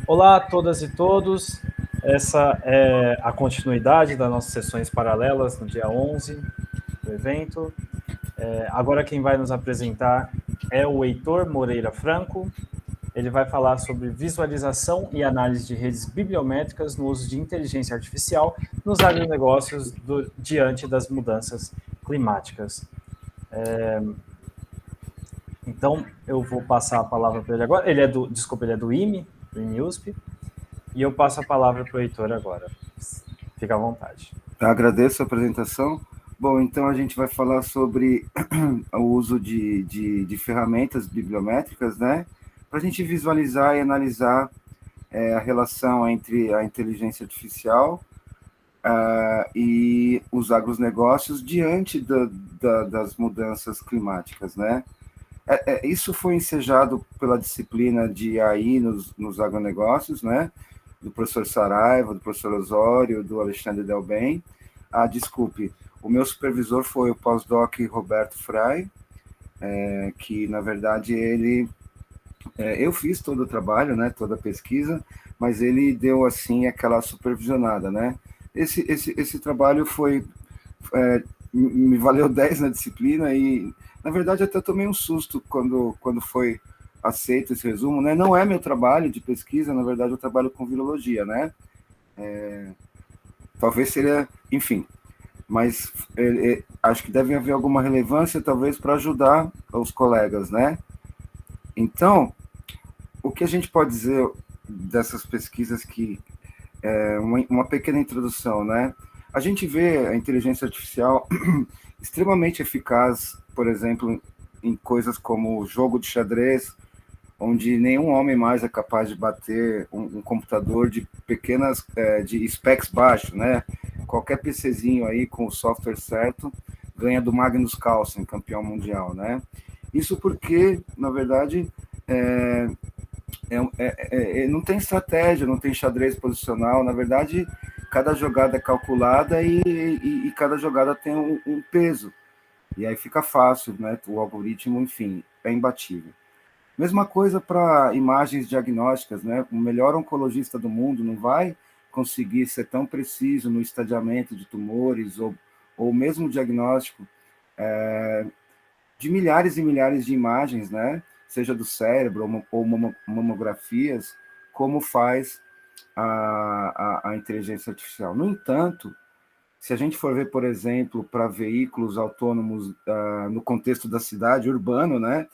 Olá a todas e todos, essa é a continuidade das nossas sessões paralelas no dia 11 do evento. Agora quem vai nos apresentar é o Heitor Moreira Franco. Ele vai falar sobre visualização e análise de redes bibliométricas no uso de inteligência artificial nos agronegócios diante das mudanças climáticas. Então, eu vou passar a palavra para ele agora. Ele é do IME, do IME-USP, e eu passo a palavra para o Heitor agora. Fica à vontade. Eu agradeço a apresentação. Bom, então a gente vai falar sobre o uso de ferramentas bibliométricas, né? Para a gente visualizar e analisar a relação entre a inteligência artificial e os agronegócios diante das mudanças climáticas, né? Isso foi ensejado pela disciplina de AI nos agronegócios, né? Do professor Saraiva, do professor Osório, do Alexandre Delbem. Desculpe, o meu supervisor foi o pós-doc Roberto Frei, que, na verdade, eu fiz todo o trabalho, né, toda a pesquisa, mas ele deu, assim, aquela supervisionada, né? Esse trabalho me valeu 10 na disciplina e, na verdade, até tomei um susto quando foi aceito esse resumo, né? Não é meu trabalho de pesquisa, na verdade, eu trabalho com virologia, né? Talvez seria, enfim, mas acho que deve haver alguma relevância, talvez, para ajudar os colegas, né? Então, o que a gente pode dizer dessas pesquisas que uma pequena introdução, né? A gente vê a inteligência artificial extremamente eficaz, por exemplo, em coisas como jogo de xadrez, onde nenhum homem mais é capaz de bater um computador de pequenas, de specs baixos, né? Qualquer PCzinho aí com o software certo ganha do Magnus Carlsen, campeão mundial, né? Isso porque, na verdade, não tem estratégia, não tem xadrez posicional, na verdade, cada jogada é calculada e cada jogada tem um peso, e aí fica fácil, né? O algoritmo, enfim, é imbatível. Mesma coisa para imagens diagnósticas, né? O melhor oncologista do mundo não vai conseguir ser tão preciso no estadiamento de tumores ou mesmo diagnóstico de milhares e milhares de imagens, né? Seja do cérebro ou mamografias, como faz a inteligência artificial. No entanto, se a gente for ver, por exemplo, para veículos autônomos no contexto da cidade, urbano, né?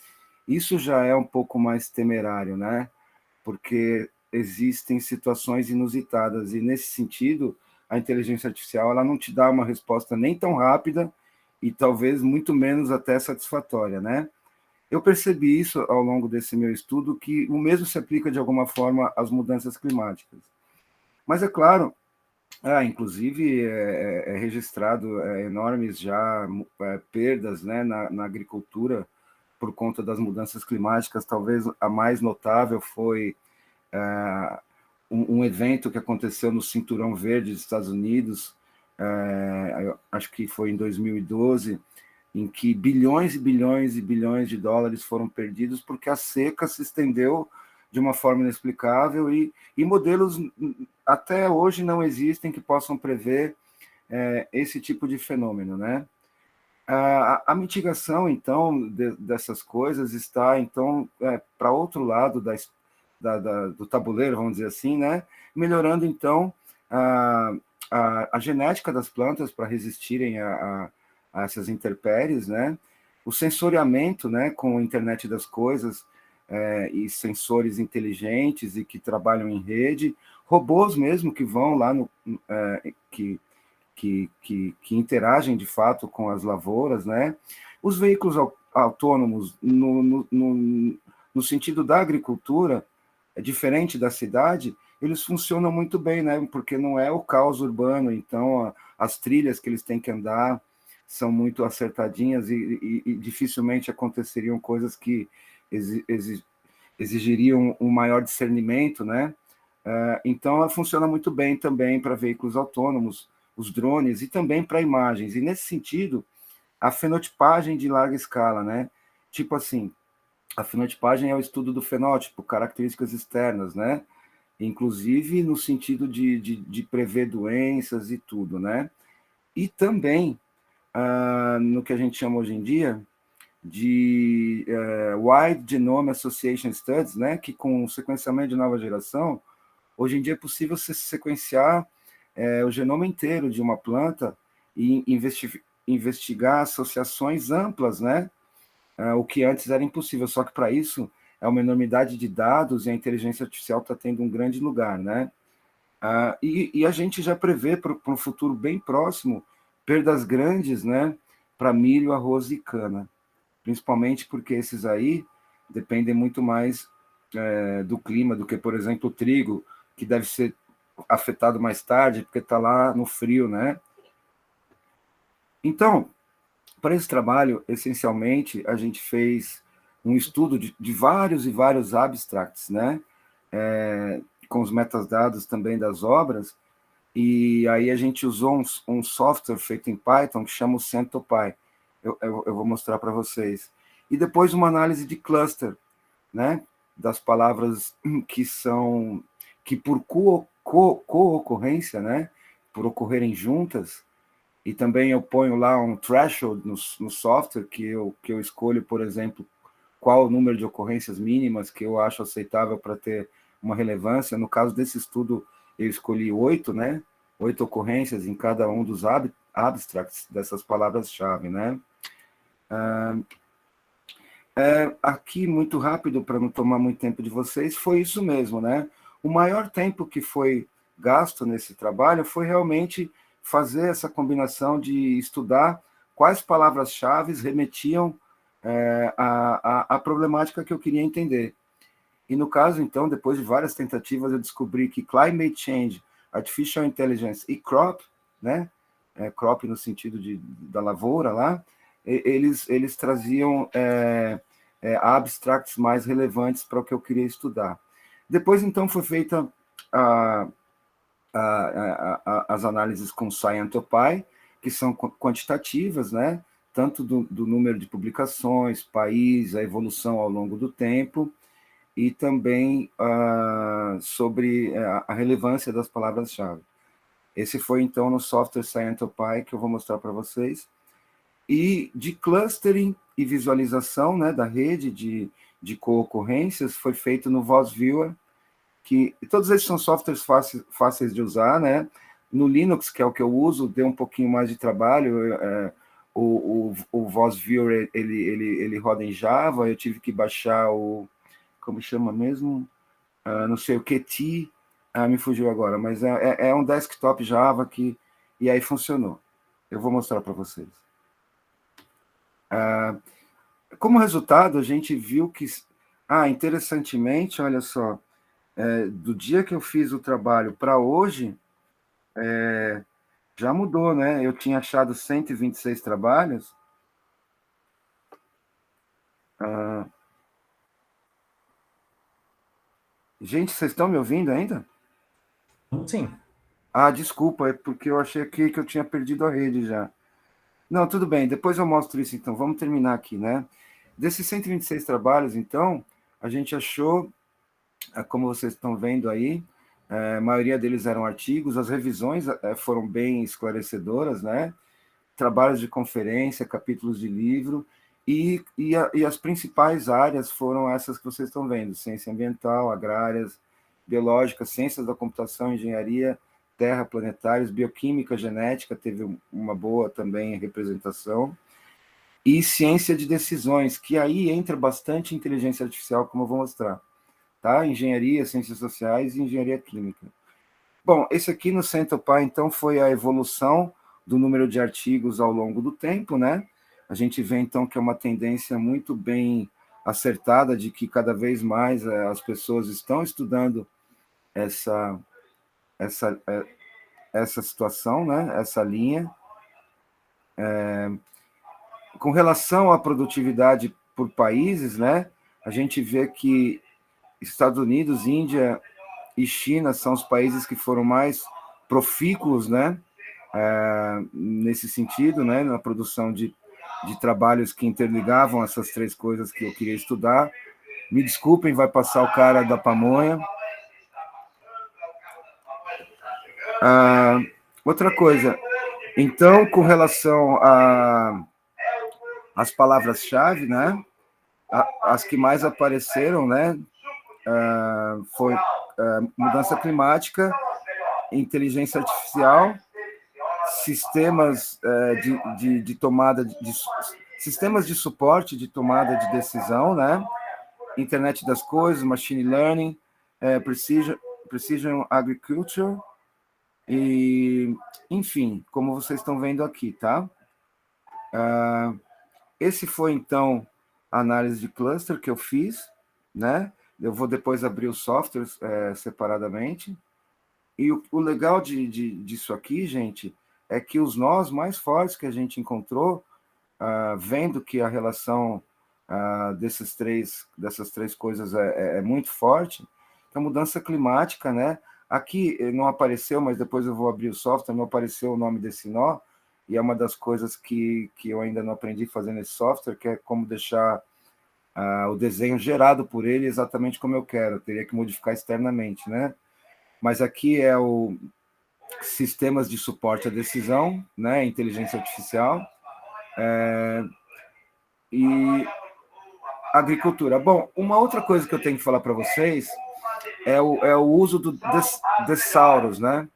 Isso já é um pouco mais temerário, né? Porque existem situações inusitadas e, nesse sentido, a inteligência artificial ela não te dá uma resposta nem tão rápida e talvez muito menos até satisfatória, né? Eu percebi isso ao longo desse meu estudo, que o mesmo se aplica de alguma forma às mudanças climáticas. Mas é claro, inclusive é registrado enormes já perdas, né, na agricultura por conta das mudanças climáticas. Talvez a mais notável foi um evento que aconteceu no Cinturão Verde dos Estados Unidos, acho que foi em 2012, em que bilhões e bilhões e bilhões de dólares foram perdidos porque a seca se estendeu de uma forma inexplicável e modelos até hoje não existem que possam prever esse tipo de fenômeno, né? A mitigação, então, dessas coisas está, então, para outro lado do tabuleiro, vamos dizer assim, né? Melhorando, então, a genética das plantas para resistirem a essas intempéries, né? O sensoriamento, né, com a internet das coisas e sensores inteligentes e que trabalham em rede, robôs mesmo que vão lá que interagem de fato com as lavouras, né? Os veículos autônomos, no sentido da agricultura, é diferente da cidade, eles funcionam muito bem, né? Porque não é o caos urbano, então as trilhas que eles têm que andar são muito acertadinhas e dificilmente aconteceriam coisas que exigiriam um maior discernimento, né? Então, ela funciona muito bem também para veículos autônomos, os drones, e também para imagens. E, nesse sentido, a fenotipagem de larga escala, né? Tipo assim, a fenotipagem é o estudo do fenótipo, características externas, né? inclusive no sentido de prever doenças e tudo, né? E também no que a gente chama hoje em dia de Wide Genome Association Studies, né? Que com o sequenciamento de nova geração, hoje em dia é possível se sequenciar o genoma inteiro de uma planta e investigar associações amplas, né? O que antes era impossível, só que para isso é uma enormidade de dados e a inteligência artificial está tendo um grande lugar, né? E a gente já prevê para um futuro bem próximo perdas grandes, né? Para milho, arroz e cana, principalmente porque esses aí dependem muito mais do clima do que, por exemplo, o trigo, que deve ser afetado mais tarde, porque está lá no frio, né? Então, para esse trabalho, essencialmente, a gente fez um estudo de vários e vários abstracts, né? Com os metadados também das obras, e aí a gente usou um software feito em Python que chama o CentOPy. Eu vou mostrar para vocês. E depois uma análise de cluster, né? Das palavras que por co-ocorrência, né? Por ocorrerem juntas, e também eu ponho lá um threshold no software que eu escolho, por exemplo, qual o número de ocorrências mínimas que eu acho aceitável para ter uma relevância. No caso desse estudo, eu escolhi 8, né? 8 ocorrências em cada um dos abstracts dessas palavras-chave, né? Aqui, muito rápido, para não tomar muito tempo de vocês, foi isso mesmo, né? O maior tempo que foi gasto nesse trabalho foi realmente fazer essa combinação de estudar quais palavras-chave remetiam à problemática que eu queria entender. E no caso, então, depois de várias tentativas, eu descobri que climate change, artificial intelligence e crop, né? Crop no sentido da lavoura lá, eles traziam abstracts mais relevantes para o que eu queria estudar. Depois, então, foi feita as análises com ScientoPy, que são quantitativas, né? Tanto do número de publicações, país, a evolução ao longo do tempo, e também sobre a relevância das palavras-chave. Esse foi, então, no software ScientoPy, que eu vou mostrar para vocês. E de clustering e visualização, né, da rede de co-ocorrências foi feito no VozViewer, que todos esses são softwares fáceis de usar, né? No Linux, que é o que eu uso, deu um pouquinho mais de trabalho. O VozViewer, ele roda em Java, eu tive que baixar como chama mesmo? Não sei o Qt, me fugiu agora, mas é um desktop Java e aí funcionou. Eu vou mostrar para vocês. Como resultado, a gente viu que, interessantemente, olha só, do dia que eu fiz o trabalho para hoje, já mudou, né? Eu tinha achado 126 trabalhos. Gente, vocês estão me ouvindo ainda? Sim. Desculpa, é porque eu achei aqui que eu tinha perdido a rede já. Não, tudo bem, depois eu mostro isso, então. Vamos terminar aqui, né? Desses 126 trabalhos, então, a gente achou, como vocês estão vendo aí, a maioria deles eram artigos, as revisões foram bem esclarecedoras, né? Trabalhos de conferência, capítulos de livro, e as principais áreas foram essas que vocês estão vendo: ciência ambiental, agrárias, biológica, ciências da computação, engenharia, terra, planetários, bioquímica, genética, teve uma boa também representação, e ciência de decisões, que aí entra bastante inteligência artificial, como eu vou mostrar, tá? Engenharia, ciências sociais e engenharia química. Bom, esse aqui no CentOPy, então, foi a evolução do número de artigos ao longo do tempo, né? A gente vê, então, que é uma tendência muito bem acertada de que cada vez mais as pessoas estão estudando essa situação, né? Essa linha. Com relação à produtividade por países, né? A gente vê que Estados Unidos, Índia e China são os países que foram mais profícuos, né? Nesse sentido, né? Na produção de trabalhos que interligavam essas três coisas que eu queria estudar. Me desculpem, vai passar o cara da pamonha. Outra coisa, então, com relação às palavras-chave, né? As que mais apareceram, né? Foi mudança climática, inteligência artificial, sistemas de tomada sistemas de suporte de tomada de decisão, né? Internet das coisas, machine learning, precision agriculture e, enfim, como vocês estão vendo aqui, tá? Esse foi, então, a análise de cluster que eu fiz, né? Eu vou depois abrir os softwares separadamente. E o legal disso aqui, gente, é que os nós mais fortes que a gente encontrou, vendo que a relação dessas três coisas é muito forte, que a mudança climática, né? Aqui não apareceu, mas depois eu vou abrir o software, não apareceu o nome desse nó, e é uma das coisas que eu ainda não aprendi fazendo esse software, que é como deixar o desenho gerado por ele exatamente como eu quero, eu teria que modificar externamente, né? Mas aqui é o sistemas de suporte à decisão, né? Inteligência artificial, e agricultura. Bom, uma outra coisa que eu tenho que falar para vocês é o uso do Thesaurus, né?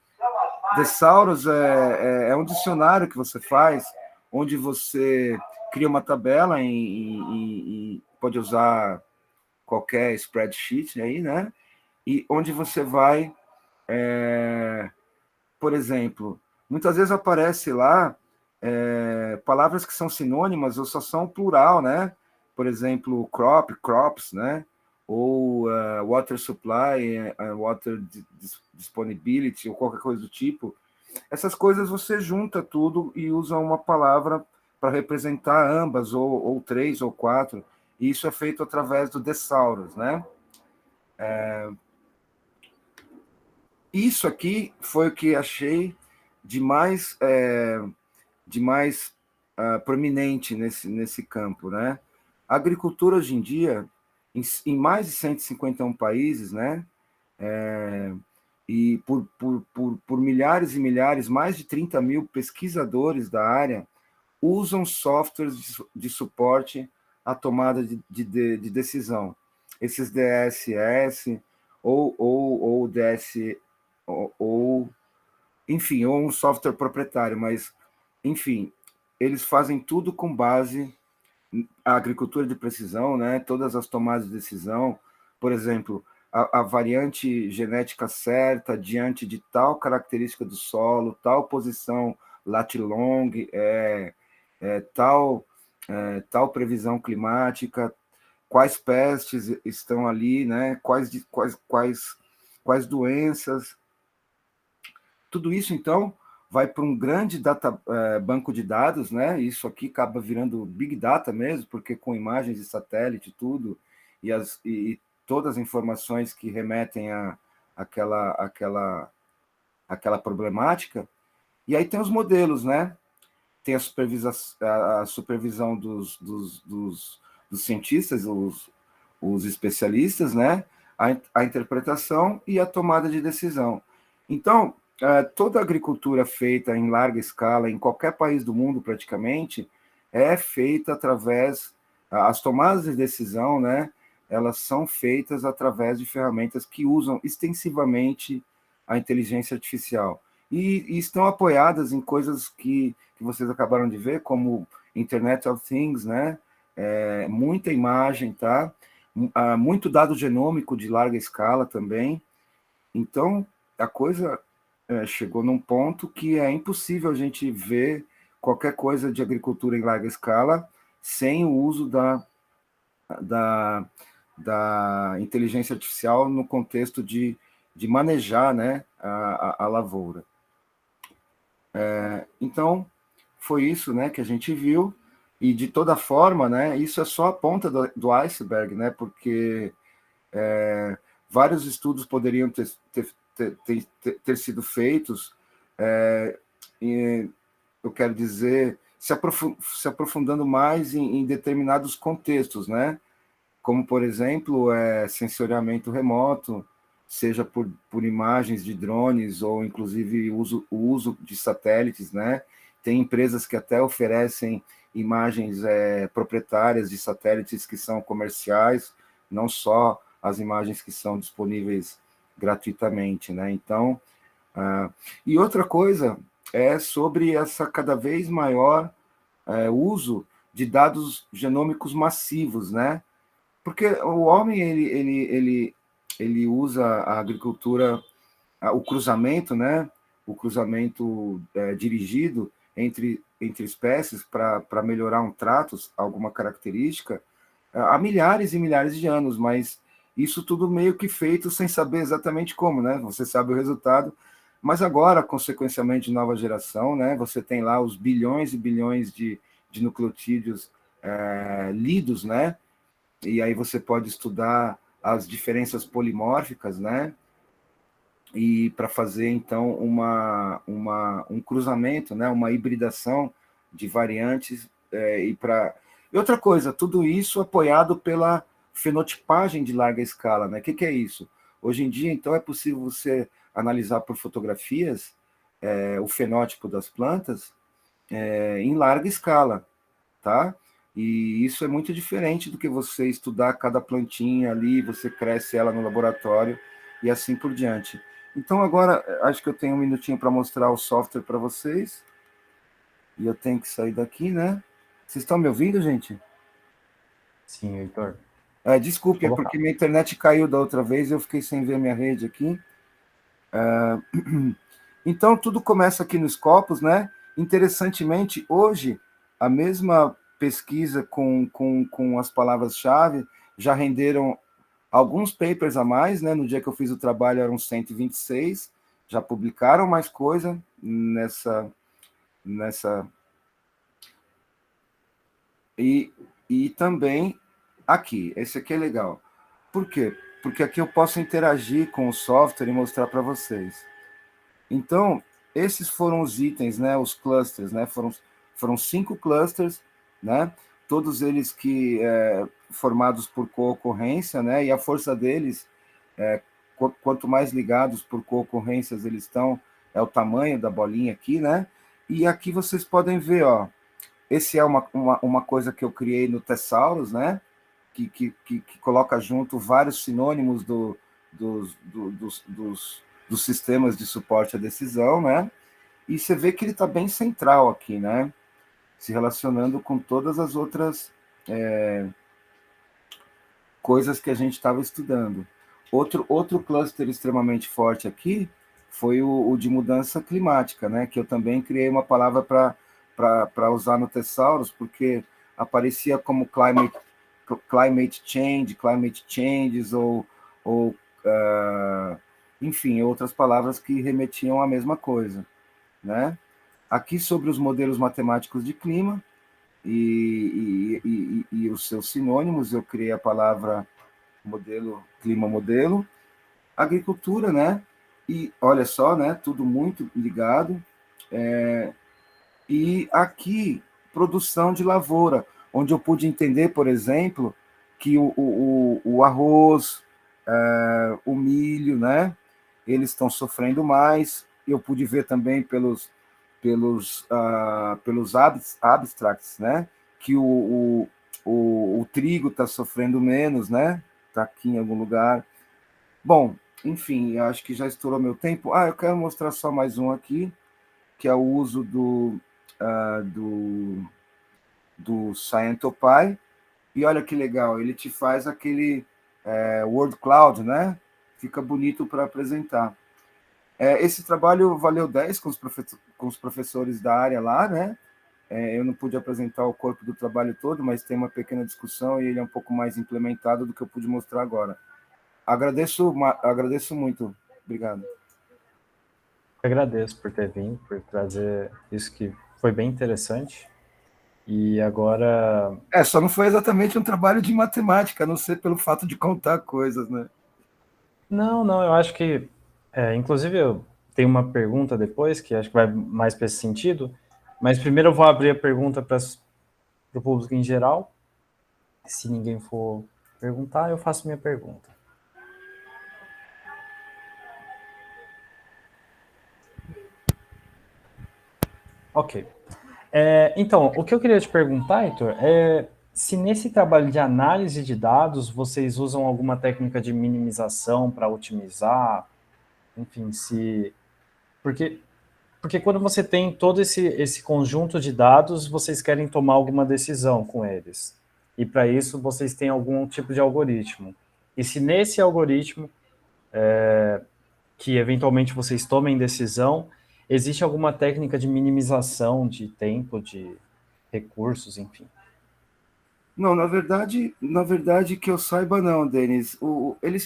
Thesaurus é um dicionário que você faz, onde você cria uma tabela e pode usar qualquer spreadsheet aí, né? E onde você vai, por exemplo, muitas vezes aparece lá palavras que são sinônimas ou só são plural, né? Por exemplo, crops, né? Ou water supply, water disponibility, ou qualquer coisa do tipo. Essas coisas você junta tudo e usa uma palavra para representar ambas, ou três, ou quatro. E isso é feito através do Thesaurus, né? Isso aqui foi o que achei de mais prominente nesse campo, né? A agricultura hoje em dia, em mais de 151 países, né? E por milhares e milhares, mais de 30 mil pesquisadores da área usam softwares de suporte à tomada de decisão. Esses DSS ou DS, enfim, ou um software proprietário, mas, enfim, eles fazem tudo com base na agricultura de precisão, né? Todas as tomadas de decisão, por exemplo, a variante genética certa diante de tal característica do solo, tal posição lat-long, tal previsão climática, quais pestes estão ali, né? Quais doenças. Tudo isso, então, vai para um grande banco de dados, né? Isso aqui acaba virando Big Data mesmo, porque com imagens de satélite, tudo, e todas as informações que remetem àquela problemática. E aí tem os modelos, né? Tem a supervisão dos cientistas, os especialistas, né? A interpretação e a tomada de decisão. Então, toda a agricultura feita em larga escala, em qualquer país do mundo praticamente, é feita através, as tomadas de decisão, né? Elas são feitas através de ferramentas que usam extensivamente a inteligência artificial. E estão apoiadas em coisas que vocês acabaram de ver, como Internet of Things, né? Muita imagem, tá? Muito dado genômico de larga escala também. Então, a coisa chegou num ponto que é impossível a gente ver qualquer coisa de agricultura em larga escala sem o uso da inteligência artificial no contexto de manejar, né, a lavoura. Então, foi isso, né, que a gente viu, e de toda forma, né, isso é só a ponta do iceberg, né, porque vários estudos poderiam ter sido feitos, eu quero dizer, se aprofundando mais em determinados contextos, né, como, por exemplo, sensoriamento remoto, seja por imagens de drones ou, inclusive, o uso de satélites, né? Tem empresas que até oferecem imagens proprietárias de satélites que são comerciais, não só as imagens que são disponíveis gratuitamente, né? Então, e outra coisa é sobre essa cada vez maior uso de dados genômicos massivos, né? Porque o homem ele usa a agricultura, o cruzamento, né? O cruzamento dirigido entre espécies para melhorar um trato, alguma característica, há milhares e milhares de anos, mas isso tudo meio que feito sem saber exatamente como, né? Você sabe o resultado, mas agora, consequencialmente, nova geração, né? Você tem lá os bilhões e bilhões de nucleotídeos lidos, né? E aí você pode estudar as diferenças polimórficas, né? E para fazer, então, um cruzamento, né? Uma hibridação de variantes. E outra coisa, tudo isso apoiado pela fenotipagem de larga escala, né? O que é isso? Hoje em dia, então, é possível você analisar por fotografias o fenótipo das plantas em larga escala, tá? E isso é muito diferente do que você estudar cada plantinha ali, você cresce ela no laboratório e assim por diante. Então, agora, acho que eu tenho um minutinho para mostrar o software para vocês. E eu tenho que sair daqui, né? Vocês estão me ouvindo, gente? Sim, Heitor. Desculpe, é porque minha internet caiu da outra vez e eu fiquei sem ver minha rede aqui. Então, tudo começa aqui no Scopus, né? Interessantemente, hoje, a mesma pesquisa com as palavras-chave já renderam alguns papers a mais, né? No dia que eu fiz o trabalho eram 126, já publicaram mais coisa nessa e também aqui. Esse aqui é legal. Por quê? Porque aqui eu posso interagir com o software e mostrar para vocês. Então, esses foram os itens, né? Os clusters, né? Foram 5 clusters, né? Todos eles que formados por co-ocorrência, né? E a força deles, quanto mais ligados por co-ocorrências eles estão, é o tamanho da bolinha aqui, né? E aqui vocês podem ver, ó, esse é uma coisa que eu criei no Thesaurus, né? Que coloca junto vários sinônimos dos sistemas de suporte à decisão, né? E você vê que ele está bem central aqui, né? Se relacionando com todas as outras coisas que a gente estava estudando. Outro cluster extremamente forte aqui foi o de mudança climática, né? Que eu também criei uma palavra para usar no Thesaurus, porque aparecia como climate changes, enfim, outras palavras que remetiam à mesma coisa, né? Aqui sobre os modelos matemáticos de clima e os seus sinônimos, eu criei a palavra modelo, clima modelo, agricultura, né? E olha só, né? Tudo muito ligado. E aqui, produção de lavoura, onde eu pude entender, por exemplo, que o arroz, o milho, né? Eles estão sofrendo mais. Eu pude ver também pelos abstracts, né? Que o trigo está sofrendo menos, né? Está aqui em algum lugar. Bom, enfim, acho que já estourou meu tempo. Eu quero mostrar só mais um aqui, que é o uso do ScientoPy. E olha que legal, ele te faz aquele word cloud, né? Fica bonito para apresentar. Esse trabalho valeu 10 com os professores da área lá, né? Eu não pude apresentar o corpo do trabalho todo, mas tem uma pequena discussão e ele é um pouco mais implementado do que eu pude mostrar agora. Agradeço muito. Obrigado. Eu agradeço por ter vindo, por trazer isso que foi bem interessante. E agora... Só não foi exatamente um trabalho de matemática, a não ser pelo fato de contar coisas, né? Não, eu acho que... inclusive, eu tenho uma pergunta depois, que acho que vai mais para esse sentido, mas primeiro eu vou abrir a pergunta para o público em geral. Se ninguém for perguntar, eu faço minha pergunta. Ok. Então, o que eu queria te perguntar, Heitor, é se nesse trabalho de análise de dados vocês usam alguma técnica de minimização para otimizar, enfim, se... Porque quando você tem todo esse conjunto de dados, vocês querem tomar alguma decisão com eles. E para isso vocês têm algum tipo de algoritmo. E se nesse algoritmo, que eventualmente vocês tomem decisão, existe alguma técnica de minimização de tempo, de recursos, enfim. Não, na verdade que eu saiba não, Denis.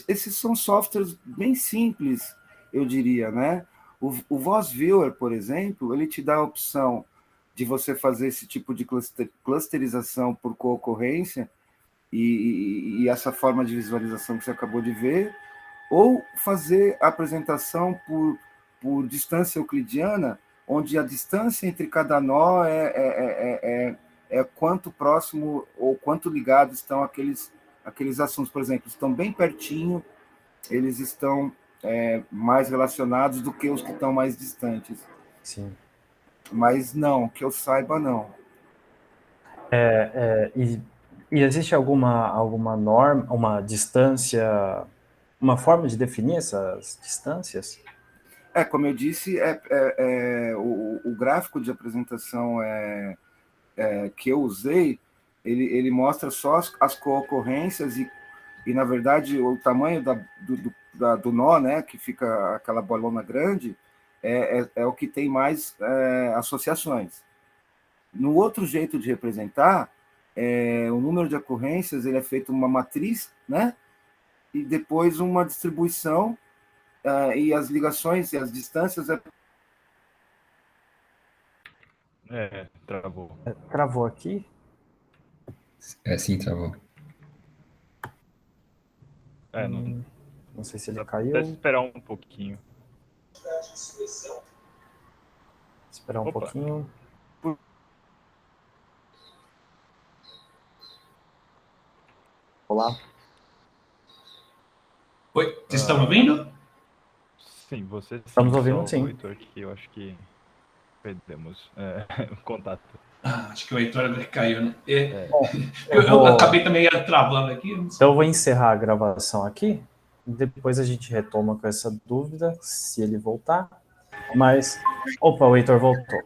Esses são softwares bem simples, eu diria, né? O Voz Viewer, por exemplo, ele te dá a opção de você fazer esse tipo de clusterização por concorrência e essa forma de visualização que você acabou de ver, ou fazer a apresentação por distância euclidiana, onde a distância entre cada nó é quanto próximo ou quanto ligados estão aqueles assuntos. Por exemplo, estão bem pertinho, eles estão mais relacionados do que os que estão mais distantes. Sim. Mas não, que eu saiba, não. E existe alguma norma, uma distância, uma forma de definir essas distâncias? Como eu disse, o gráfico de apresentação que eu usei, ele mostra só as co-ocorrências e, na verdade, o tamanho do nó, né, que fica aquela bolona grande, é o que tem mais associações. No outro jeito de representar, o número de ocorrências ele é feito uma matriz, né, e depois uma distribuição, e as ligações e as distâncias Travou. Travou aqui? Sim, travou. Não sei se ele Dá caiu. pra esperar um pouquinho. Esperar um pouquinho. Olá. Oi, vocês estão me ouvindo? Sim, você sim. Estamos ouvindo, só sim. o Heitor, que eu acho que perdemos o contato. Acho que o Heitor caiu, né? Eu Eu acabei também travando aqui. Então eu vou encerrar a gravação aqui. Depois a gente retoma com essa dúvida, se ele voltar. Mas, opa, o Heitor voltou.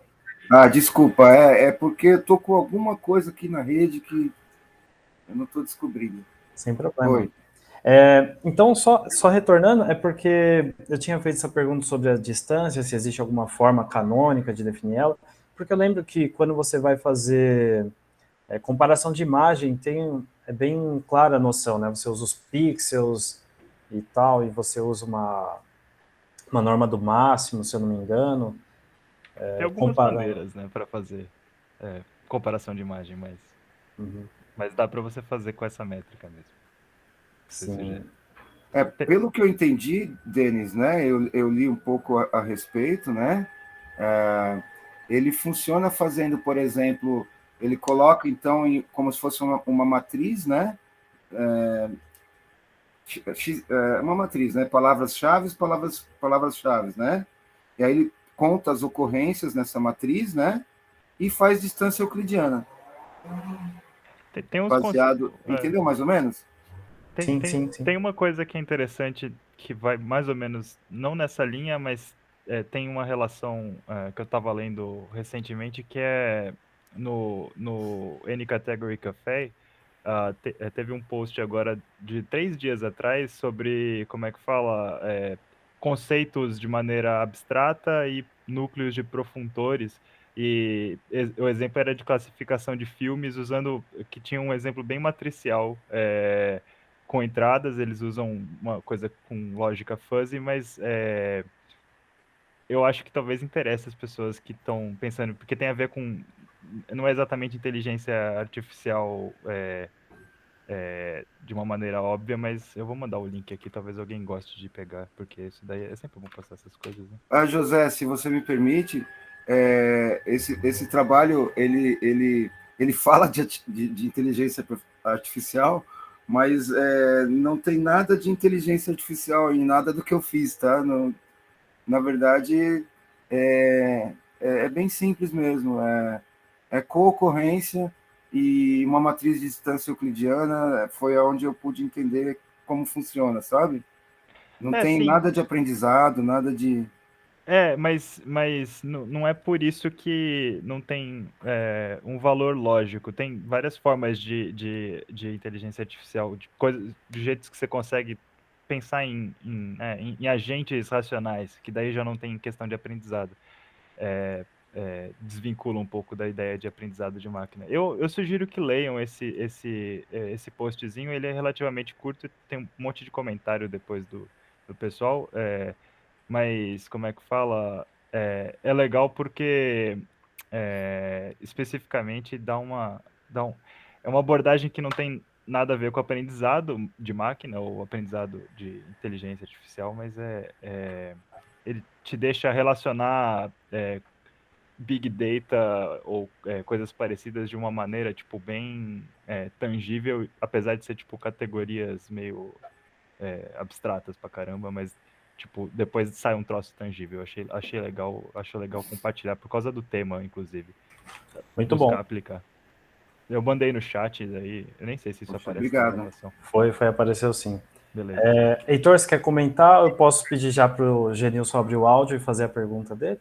Desculpa, porque eu tô com alguma coisa aqui na rede que eu não estou descobrindo. Sem problema. Oi. Então, só retornando, é porque eu tinha feito essa pergunta sobre a distância, se existe alguma forma canônica de definir ela, porque eu lembro que quando você vai fazer comparação de imagem, é bem clara a noção, né? Você usa os pixels e tal, e você usa uma norma do máximo, se eu não me engano. Tem algumas maneiras, né, para fazer comparação de imagem, mas dá para você fazer com essa métrica mesmo. Sim. Pelo que eu entendi, Denis, né? Eu li um pouco a respeito, né? Ele funciona fazendo, por exemplo, ele coloca então como se fosse uma matriz, né? Uma matriz, né? Palavras-chave, palavras-chave, né? E aí ele conta as ocorrências nessa matriz, né? E faz distância euclidiana. Tem uns baseado, entendeu mais ou menos? Sim. Tem uma coisa que é interessante, que vai mais ou menos, não nessa linha, mas tem uma relação que eu estava lendo recentemente, que é no N-Category Café, teve um post agora de 3 dias atrás sobre, como é que fala, conceitos de maneira abstrata e núcleos de profundores. E o exemplo era de classificação de filmes, que tinha um exemplo bem matricial, com entradas, eles usam uma coisa com lógica fuzzy, mas eu acho que talvez interesse as pessoas que estão pensando, porque tem a ver com, não é exatamente inteligência artificial de uma maneira óbvia, mas eu vou mandar o link aqui, talvez alguém goste de pegar, porque isso daí é sempre bom passar essas coisas, né? José, se você me permite, esse trabalho, ele fala de inteligência artificial, mas não tem nada de inteligência artificial em nada do que eu fiz, tá? Na verdade, é bem simples mesmo, é co-ocorrência e uma matriz de distância euclidiana foi onde eu pude entender como funciona, sabe? Não tem Sim. nada de aprendizado, nada de... Mas não é por isso que não tem um valor lógico. Tem várias formas de inteligência artificial, de coisas, de jeitos que você consegue pensar em agentes racionais, que daí já não tem questão de aprendizado. Desvincula um pouco da ideia de aprendizado de máquina. Eu sugiro que leiam esse postzinho, ele é relativamente curto, tem um monte de comentário depois do pessoal. Mas como é que fala? É legal porque especificamente é uma abordagem que não tem nada a ver com aprendizado de máquina ou aprendizado de inteligência artificial, mas ele te deixa relacionar Big Data ou coisas parecidas de uma maneira tipo bem tangível, apesar de ser tipo categorias meio abstratas pra caramba, mas tipo, depois sai um troço tangível. Acho legal compartilhar por causa do tema, inclusive. Muito Buscar bom. aplicar. Eu mandei no chat aí, eu nem sei se isso Poxa, aparece na obrigado. gravação. Apareceu sim. Beleza. Heitor, você quer comentar? Eu posso pedir já para o Genilson abrir o áudio e fazer a pergunta dele?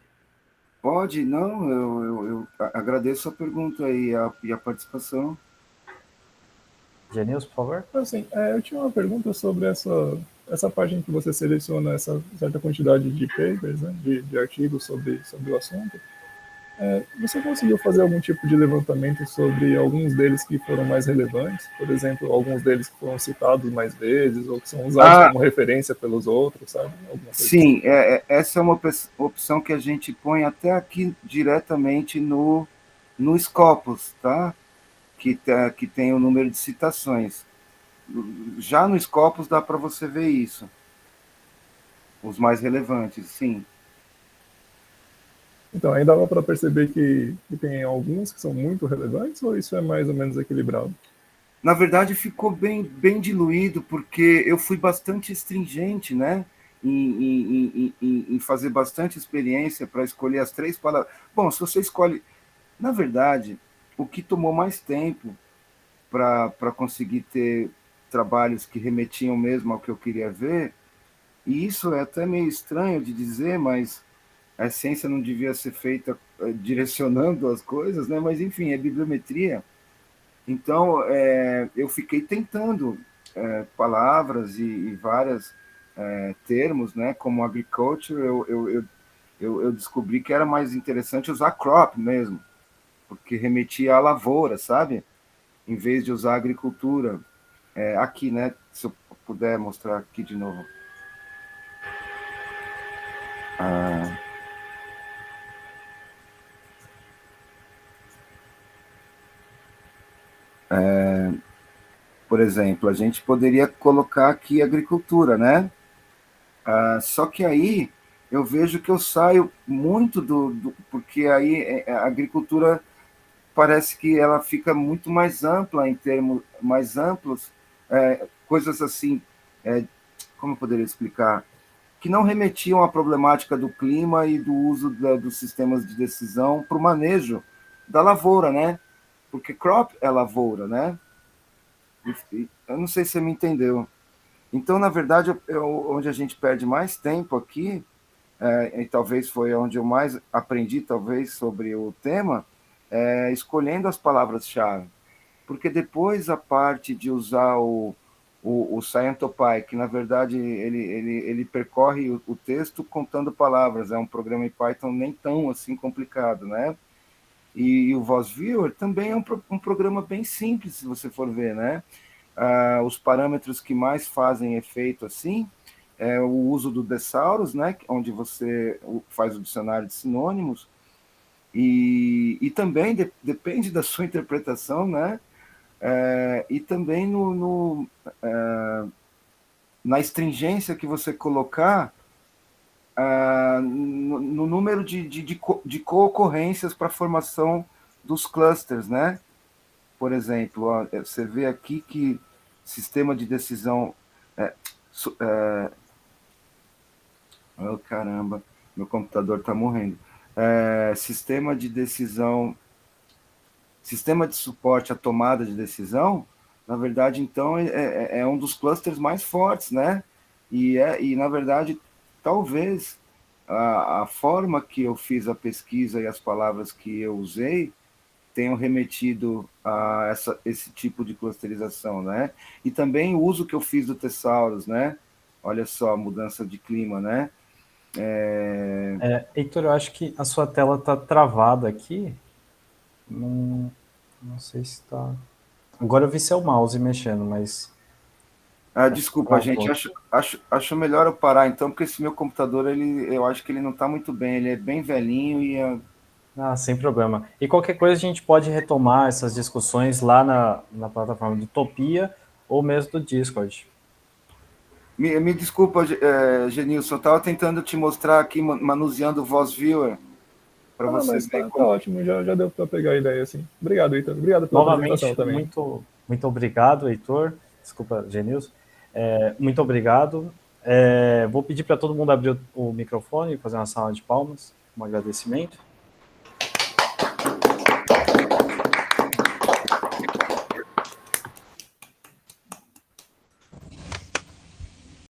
Pode, não, eu agradeço a pergunta e a participação. Genilson, por favor. Assim, eu tinha uma pergunta sobre essa página que você seleciona essa certa quantidade de papers, né, de artigos sobre o assunto. Você conseguiu fazer algum tipo de levantamento sobre alguns deles que foram mais relevantes? Por exemplo, alguns deles que foram citados mais vezes ou que são usados como referência pelos outros, sabe? Alguma coisa Sim, assim. essa é uma opção que a gente põe até aqui diretamente no Scopus, tá? Que tem o número de citações. Já no Scopus dá para você ver isso. Os mais relevantes, sim. Então, aí dava para perceber que tem alguns que são muito relevantes ou isso é mais ou menos equilibrado? Na verdade, ficou bem diluído, porque eu fui bastante stringente, né? Em fazer bastante experiência para escolher as 3 palavras. Bom, se você escolhe... Na verdade, o que tomou mais tempo para conseguir ter trabalhos que remetiam mesmo ao que eu queria ver, e isso é até meio estranho de dizer, mas a ciência não devia ser feita direcionando as coisas, né? Mas, enfim, é bibliometria. Então, eu fiquei tentando palavras e vários termos, né? Como agriculture, eu descobri que era mais interessante usar crop mesmo, porque remetia à lavoura, sabe? Em vez de usar agricultura. Aqui, né? Se eu puder mostrar aqui de novo. Por exemplo, a gente poderia colocar aqui agricultura, né? Só que aí eu vejo que eu saio muito porque aí a agricultura parece que ela fica muito mais ampla em termos mais amplos, coisas assim, como eu poderia explicar? Que não remetiam à problemática do clima e do uso dos sistemas de decisão para o manejo da lavoura, né? Porque crop é lavoura, né? Eu não sei se você me entendeu. Então, na verdade, onde a gente perde mais tempo aqui, e talvez foi onde eu mais aprendi, talvez, sobre o tema, escolhendo as palavras-chave. Porque depois a parte de usar o ScientoPy, que na verdade ele percorre o texto contando palavras, é um programa em Python nem tão assim complicado, né? E o VozViewer também é um programa bem simples, se você for ver, né? Os parâmetros que mais fazem efeito assim é o uso do Thesaurus, né? Onde você faz o dicionário de sinônimos, e também depende da sua interpretação, né? E também na stringência que você colocar no número de co-ocorrências para a formação dos clusters, né? Por exemplo, ó, você vê aqui que sistema de decisão... oh, caramba, meu computador está morrendo. sistema de decisão, sistema de suporte à tomada de decisão, na verdade, então, é um dos clusters mais fortes, né? E na verdade, talvez a forma que eu fiz a pesquisa e as palavras que eu usei tenham remetido a esse tipo de clusterização, né? E também o uso que eu fiz do Thesaurus, né? Olha só, a mudança de clima, né? Heitor, eu acho que a sua tela está travada aqui. Não sei se está... Agora eu vi seu mouse mexendo, mas... Desculpa, gente, acho melhor eu parar então, porque esse meu computador, eu acho que ele não está muito bem, ele é bem velhinho e... sem problema. E qualquer coisa a gente pode retomar essas discussões lá na plataforma do Utopia ou mesmo do Discord. Me desculpa, Genilson, eu estava tentando te mostrar aqui, manuseando o Voz Viewer, para você mas ver tá ótimo, já deu para pegar a ideia, assim. Obrigado, Heitor. Obrigado pela Novamente, apresentação também. muito obrigado, Heitor. Desculpa, Genilson. Muito obrigado. Vou pedir para todo mundo abrir o microfone e fazer uma salva de palmas, um agradecimento.